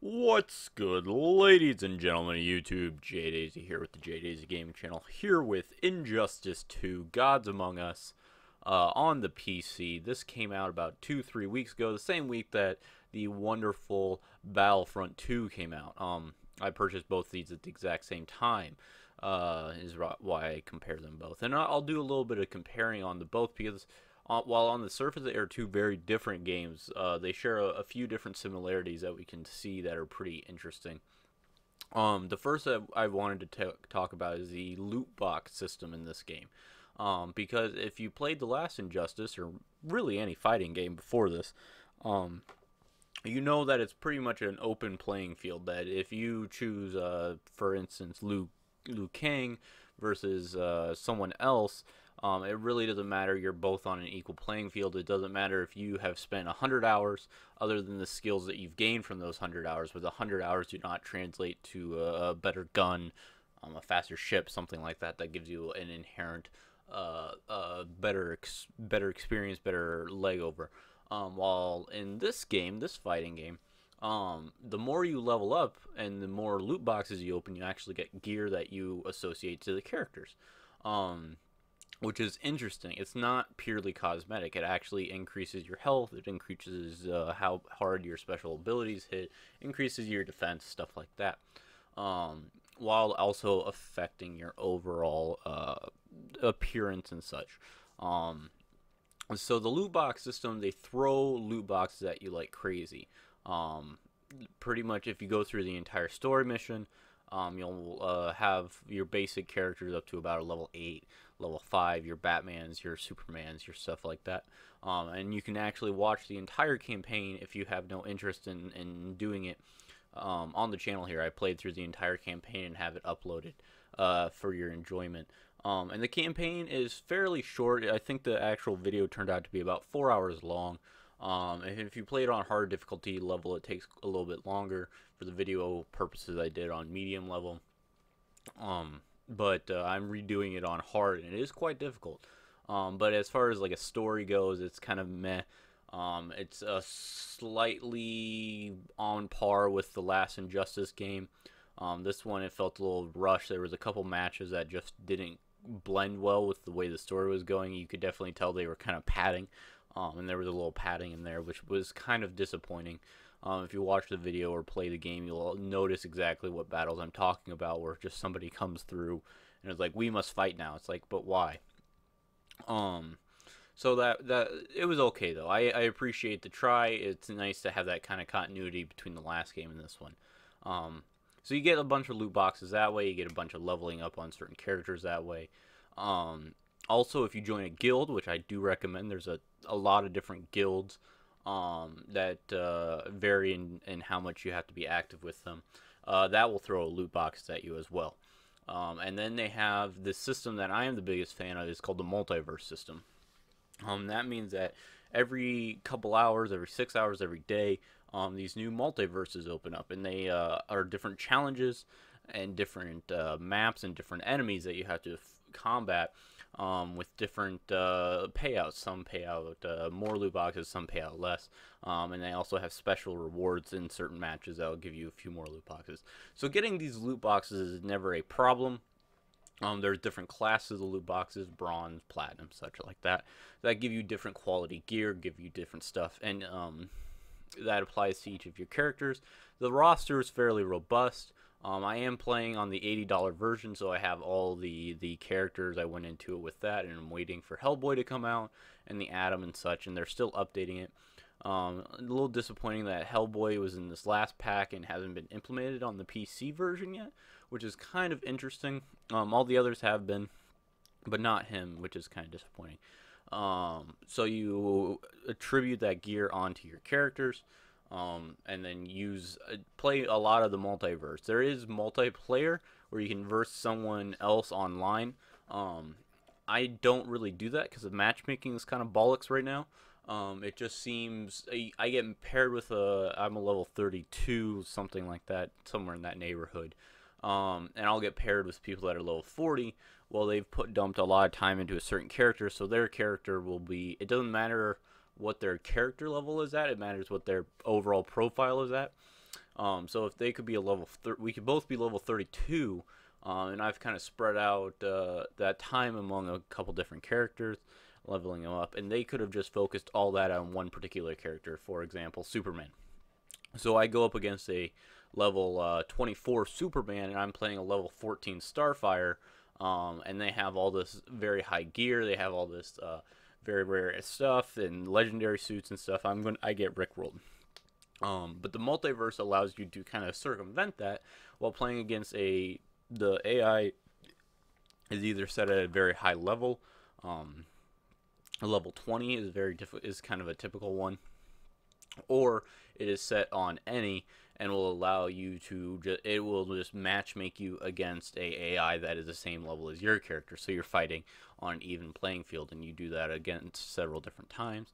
What's good, ladies and gentlemen of YouTube? JDaisy here with the JDaisy Gaming Channel, here with Injustice 2, Gods Among Us, on the PC. This came out about 2-3 weeks ago, the same week that the wonderful Battlefront 2 came out. I purchased both these at the exact same time, is why I compare them both. And I'll do a little bit of comparing on the both because while on the surface they are two very different games, they share a few different similarities that we can see that are pretty interesting. The first that I wanted to talk about is the loot box system in this game. Because if you played the last Injustice, or really any fighting game before this, you know that it's pretty much an open playing field. That if you choose, for instance, Liu Kang versus someone else, it really doesn't matter. You're both on an equal playing field. It doesn't matter if you have spent 100 hours, other than the skills that you've gained from those 100 hours, but the 100 hours do not translate to a better gun, a faster ship, something like that. That gives you an inherent better experience, better leg over. While in this game, this fighting game, the more you level up and the more loot boxes you open, you actually get gear that you associate to the characters. Which is interesting. It's not purely cosmetic. It actually increases your health. It increases how hard your special abilities hit, increases your defense, stuff like that, while also affecting your overall appearance and such. So the loot box system, they throw loot boxes at you like crazy. Pretty much if you go through the entire story mission, you'll have your basic characters up to about a level 8, level 5, your Batmans, your Supermans, your stuff like that. And you can actually watch the entire campaign if you have no interest in doing it. On the channel here, I played through the entire campaign and have it uploaded for your enjoyment. And the campaign is fairly short. I think the actual video turned out to be about 4 hours long. And if you play it on hard difficulty level, it takes a little bit longer. For the video purposes, I did on medium level. But I'm redoing it on hard, and it is quite difficult. But as far as like a story goes, it's kind of meh. It's slightly on par with the last Injustice game. This one, it felt a little rushed. There was a couple matches that just didn't blend well with the way the story was going. You could definitely tell they were kind of padding. And there was a little padding in there, which was kind of disappointing. If you watch the video or play the game, you'll notice exactly what battles I'm talking about, where just somebody comes through and it's like, we must fight now. It's like, but why? So that it was okay though. I appreciate the try. It's nice to have that kind of continuity between the last game and this one. So you get a bunch of loot boxes that way. You get a bunch of leveling up on certain characters that way. Also, if you join a guild, which I do recommend, there's a lot of different guilds that vary in how much you have to be active with them. That will throw a loot box at you as well. And then they have this system that I am the biggest fan of. It's called the multiverse system. That means that every couple hours, every 6 hours, every day, these new multiverses open up, and they are different challenges and different maps and different enemies that you have to combat. With different payouts. Some pay out more loot boxes, some pay out less. And they also have special rewards in certain matches that will give you a few more loot boxes. So getting these loot boxes is never a problem. There's different classes of loot boxes, bronze, platinum, such like that. That give you different quality gear, give you different stuff, and that applies to each of your characters. The roster is fairly robust. I am playing on the $80 version, so I have all the characters. I went into it with that, and I'm waiting for Hellboy to come out, and the Atom and such, and they're still updating it. A little disappointing that Hellboy was in this last pack and hasn't been implemented on the PC version yet, which is kind of interesting. All the others have been, but not him, which is kind of disappointing. So you attribute that gear onto your characters. And then play a lot of the multiverse. There is multiplayer where you can verse someone else online. I don't really do that because the matchmaking is kind of bollocks right now. It just seems I get paired with I'm a level 32, something like that, somewhere in that neighborhood. And I'll get paired with people that are level 40. Well, they've dumped a lot of time into a certain character, so their character will be. It doesn't matter what their character level is at. It matters what their overall profile is at. So if they could be a we could both be level 32, and I've kind of spread out that time among a couple different characters, leveling them up, and they could have just focused all that on one particular character. For example, Superman. So I go up against a level 24 Superman, and I'm playing a level 14 Starfire, and they have all this very high gear. They have all this very rare stuff and legendary suits and stuff. I get rickrolled. But the multiverse allows you to kind of circumvent that while playing against the AI is either set at a very high level. A level 20 is kind of a typical one, or it is set on any and will allow you to it will just match make you against a AI that is the same level as your character, so you're fighting on an even playing field, and you do that against several different times.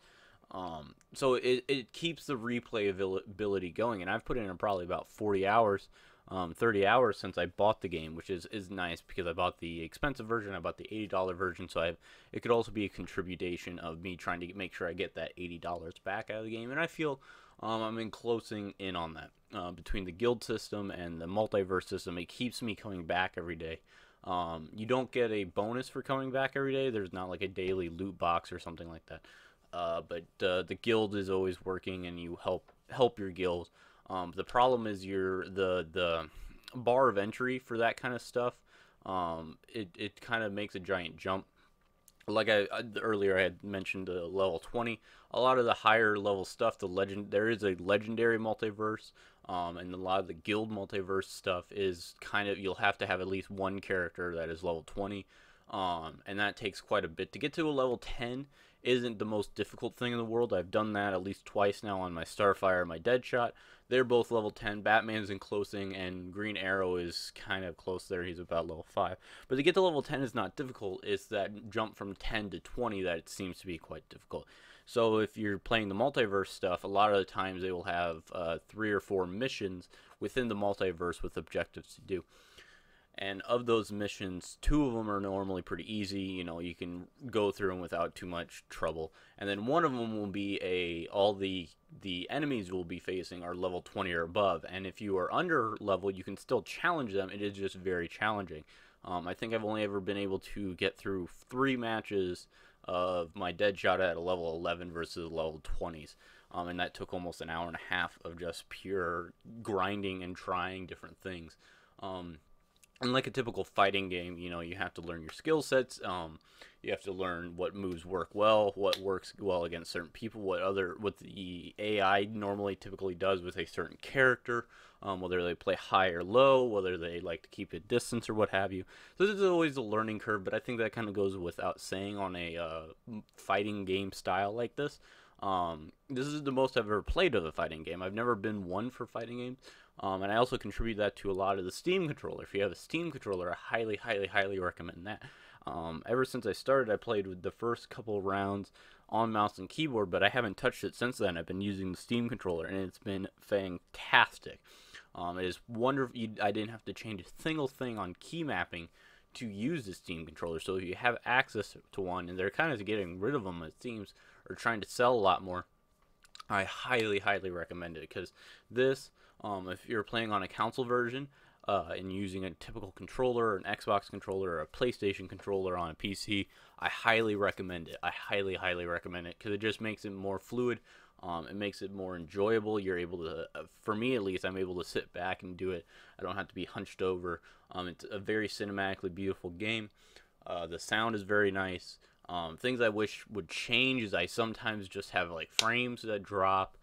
So it keeps the replayability going, and I've put in probably about 40 hours, 30 hours since I bought the game, which is nice because I bought the expensive version. I bought the $80 version, so it could also be a contribution of me trying to make sure I get that $80 back out of the game, and I feel I'm closing in on that. Between the guild system and the multiverse system, it keeps me coming back every day. You don't get a bonus for coming back every day. There's not like a daily loot box or something like that. But the guild is always working, and you help your guild. The problem is the bar of entry for that kind of stuff. It kind of makes a giant jump. Like earlier I had mentioned level 20. A lot of the higher level stuff, there is a legendary multiverse, and a lot of the guild multiverse stuff is kind of, you'll have to have at least one character that is level 20, and that takes quite a bit to get to a level 10. Isn't the most difficult thing in the world. I've done that at least twice now on my Starfire and my Deadshot. They're both level 10. Batman's in closing, and Green Arrow is kind of close there. He's about level 5. But to get to level 10 is not difficult. It's that jump from 10 to 20 that it seems to be quite difficult. So if you're playing the multiverse stuff, a lot of the times they will have 3 or 4 missions within the multiverse with objectives to do. And of those missions, 2 of them are normally pretty easy. You know, you can go through them without too much trouble. And then one of them will be all the enemies you'll be facing are level 20 or above. And if you are under level, you can still challenge them. It is just very challenging. I think I've only ever been able to get through 3 matches of my Deadshot at a level 11 versus level 20s. And that took almost an hour and a half of just pure grinding and trying different things. And like a typical fighting game, you know, you have to learn your skill sets. You have to learn what moves work well, what works well against certain people, what the AI normally typically does with a certain character, whether they play high or low, whether they like to keep a distance or what have you. So this is always a learning curve, but I think that kind of goes without saying on a fighting game style like this. This is the most I've ever played of a fighting game. I've never been one for fighting games. And I also contribute that to a lot of the Steam controller. If you have a Steam controller, I highly, highly, highly recommend that. Ever since I started, I played with the first couple rounds on mouse and keyboard, but I haven't touched it since then. I've been using the Steam controller, and it's been fantastic. It is wonderful. I didn't have to change a single thing on key mapping to use the Steam controller. So if you have access to one, and they're kind of getting rid of them, it seems, or trying to sell a lot more, I highly, highly recommend it, because this, if you're playing on a console version and using a typical controller, an Xbox controller, or a PlayStation controller on a PC, I highly recommend it. I highly, highly recommend it, because it just makes it more fluid. It makes it more enjoyable. You're able to, for me at least, I'm able to sit back and do it. I don't have to be hunched over. It's a very cinematically beautiful game. The sound is very nice. Things I wish would change is I sometimes just have like frames that drop,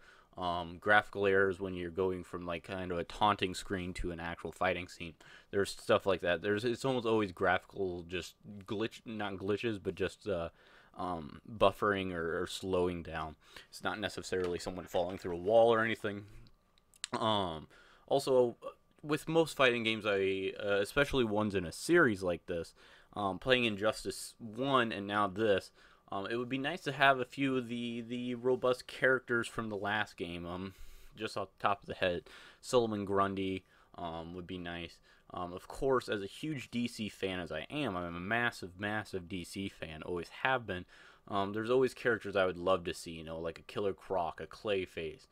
graphical errors when you're going from like kind of a taunting screen to an actual fighting scene. There's stuff like that. It's almost always graphical, just not glitches, but just buffering or slowing down. It's not necessarily someone falling through a wall or anything. Also, with most fighting games, especially ones in a series like this, playing Injustice 1 and now this, it would be nice to have a few of the robust characters from the last game. Just off the top of the head, Solomon Grundy would be nice. Of course, as a huge DC fan as I am, I'm a massive, massive DC fan, always have been. There's always characters I would love to see, you know, like a Killer Croc, a Clayface,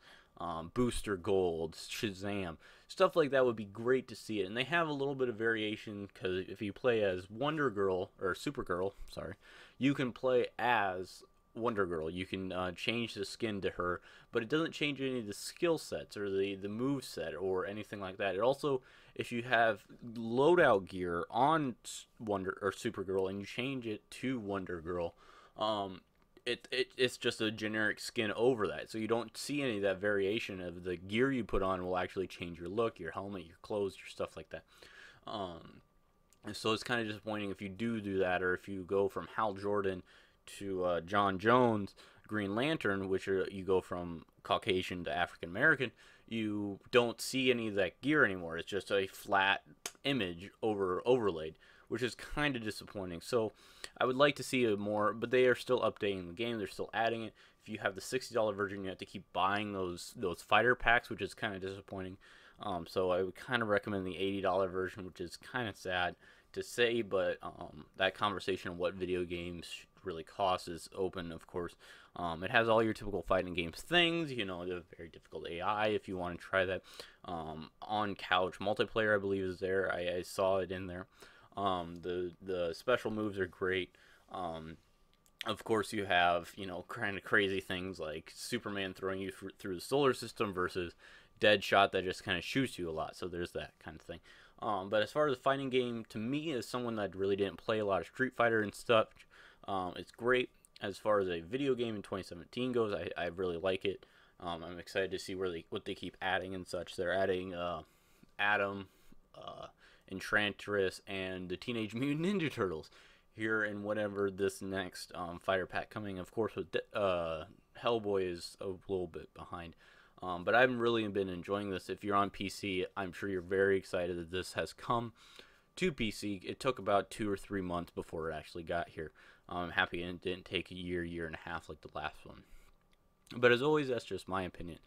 Booster Gold, Shazam, stuff like that would be great to see it. And they have a little bit of variation because if you play as Wonder Girl or Supergirl, sorry, you can play as Wonder Girl. You can change the skin to her, but it doesn't change any of the skill sets or the move set or anything like that. It also, if you have loadout gear on Wonder or Supergirl and you change it to Wonder Girl, it's just a generic skin over that, so you don't see any of that variation of the gear you put on will actually change your look, your helmet, your clothes, your stuff like that. And so it's kind of disappointing if you do that, or if you go from Hal Jordan to John Jones, Green Lantern, which you go from Caucasian to African American, you don't see any of that gear anymore. It's just a flat image overlaid, which is kind of disappointing. So I would like to see a more, but they are still updating the game. They're still adding it. If you have the $60 version, you have to keep buying those fighter packs, which is kind of disappointing. So I would kind of recommend the $80 version, which is kind of sad to say, but that conversation on what video games really cost is open, of course. It has all your typical fighting games things, you know, the very difficult AI if you want to try that. On couch multiplayer, I believe, is there. I saw it in there. The special moves are great. Of course, you have, you know, kind of crazy things like Superman throwing you through the solar system versus Deadshot that just kind of shoots you a lot. So there's that kind of thing. But as far as the fighting game, to me, as someone that really didn't play a lot of Street Fighter and stuff, it's great. As far as a video game in 2017 goes, I really like it. I'm excited to see what they keep adding and such. They're adding Adam, Enchantress, and the Teenage Mutant Ninja Turtles here in whatever this next fighter pack coming. Of course, with Hellboy is a little bit behind. But I've really been enjoying this. If you're on PC, I'm sure you're very excited that this has come to PC. It took about 2 or 3 months before it actually got here. I'm happy it didn't take a year and a half like the last one. But as always, that's just my opinion.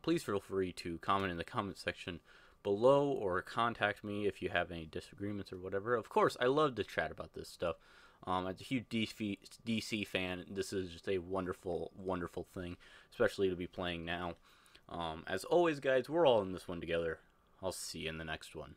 Please feel free to comment in the comment section below or contact me if you have any disagreements or whatever. Of course, I love to chat about this stuff. As a huge DC fan, this is just a wonderful, wonderful thing, especially to be playing now. As always, guys, we're all in this one together. I'll see you in the next one.